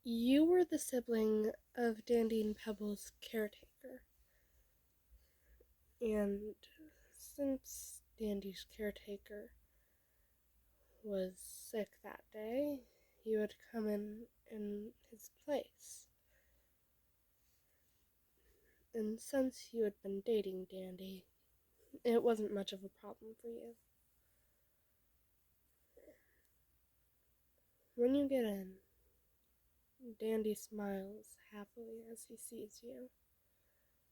You were the sibling of Dandy and Pebble's caretaker, and since Dandy's caretaker was sick that day, you had come in his place. And since you had been dating Dandy, it wasn't much of a problem for you. When you get in, Dandy smiles happily as he sees you,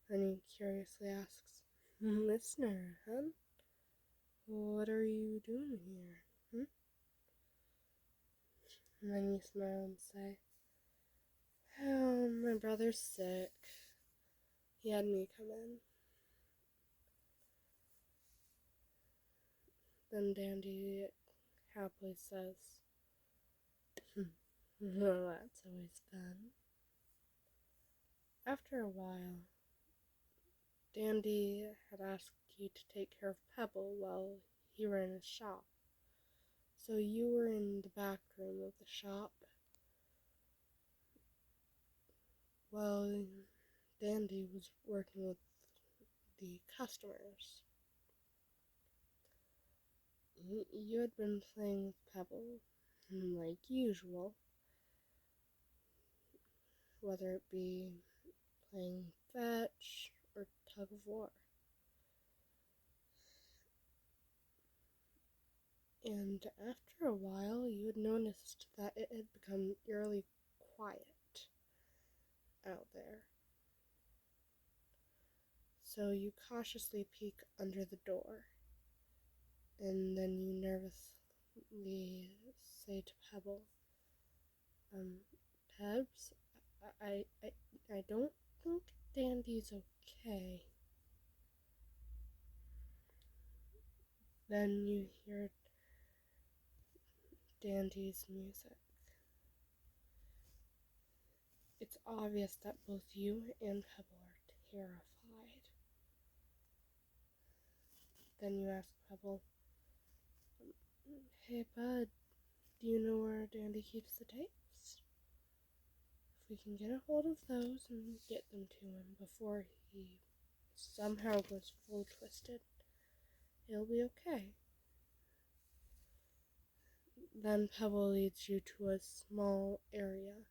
and he curiously asks, "Listener, huh? What are you doing here? Hmm?" And then you smile and say, "Oh, my brother's sick. He had me come in." Then Dandy happily says, "Well, that's always fun." After a while, Dandy had asked you to take care of Pebble while he ran his shop. So you were in the back room of the shop while Dandy was working with the customers. You had been playing with Pebble, like usual, whether it be playing fetch or tug of war. And after a while, you had noticed that it had become eerily quiet out there. So you cautiously peek under the door, and then you nervously say to Pebble, Pebs, I don't think Dandy's okay." Then you hear Dandy's music. It's obvious that both you and Pebble are terrified. Then you ask Pebble, "Hey, bud, do you know where Dandy keeps the tapes? If we can get a hold of those and get them to him before he somehow goes full twisted, it'll be okay." Then Pebble leads you to a small area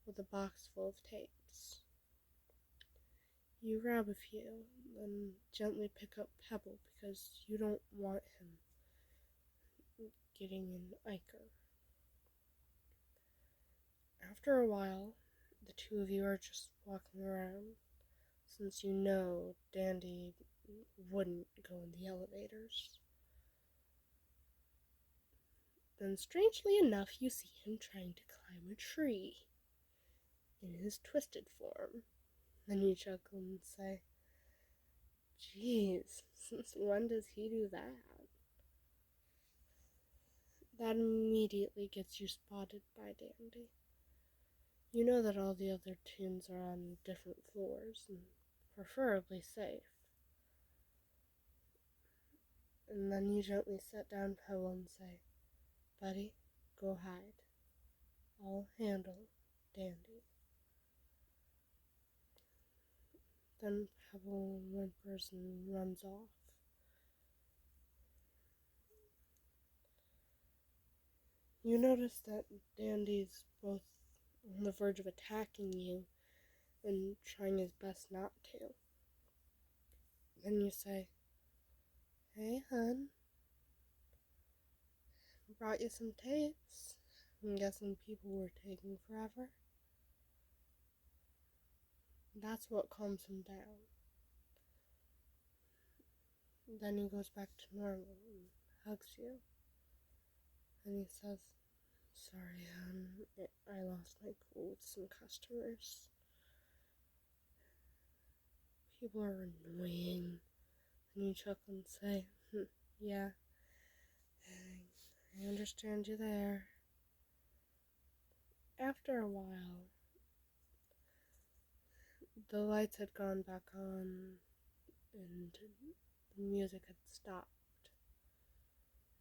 with a box full of tapes. You grab a few, then gently pick up Pebble because you don't want him getting an ichor. After a while, the two of you are just walking around, since you know Dandy wouldn't go in the elevators. Then, strangely enough, you see him trying to climb a tree in his twisted form. Then you chuckle and say, "Geez, since when does he do that?" That immediately gets you spotted by Dandy. You know that all the other tunes are on different floors, and preferably safe. And then you gently set down Pebble and say, "Buddy, go hide. I'll handle Dandy." Then Pebble whimpers and runs off. You notice that Dandy's both on the verge of attacking you and trying his best not to. Then you say, "Hey, hun, brought you some tapes. I'm guessing people were taking forever." That's what calms him down. Then he goes back to normal and hugs you. And he says, "Sorry, hon, I lost my cool with some customers. People are annoying." And you chuckle and say, "Yeah, I understand you there." After a while, the lights had gone back on and the music had stopped.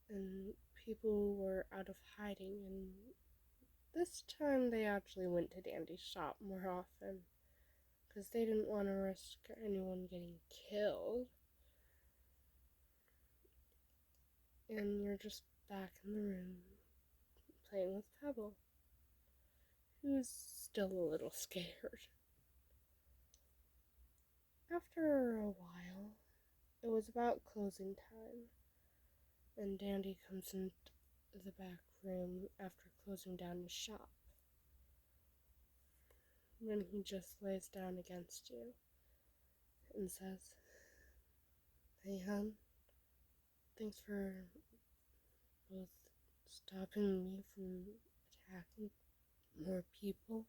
And people were out of hiding and this time they actually went to Dandy's shop more often because they didn't want to risk anyone getting killed. And you're just back in the room playing with Pebble, who's still a little scared. After a while, it was about closing time, and Dandy comes into the back room after closing down his shop. Then he just lays down against you and says, "Hey, hon, thanks for both stopping me from attacking more people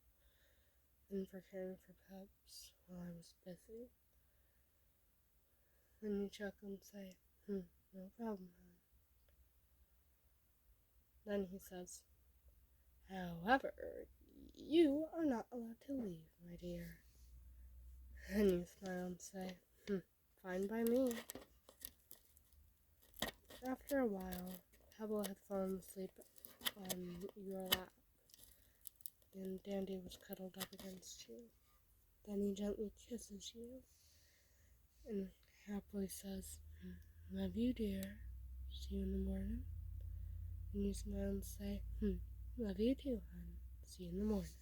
and for caring for Peps while I was busy." Then you chuckle and say, "No problem, hon." Then he says, "However, you are not allowed to leave, my dear." And you smile and say, "Fine by me." After a while, Pebble had fallen asleep on your lap, and Dandy was cuddled up against you. Then he gently kisses you and happily says, "Love you, dear. See you in the morning." And you smile and say, "Love you too, hon. See you in the morning."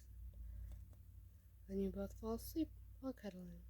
Then you both fall asleep while cuddling.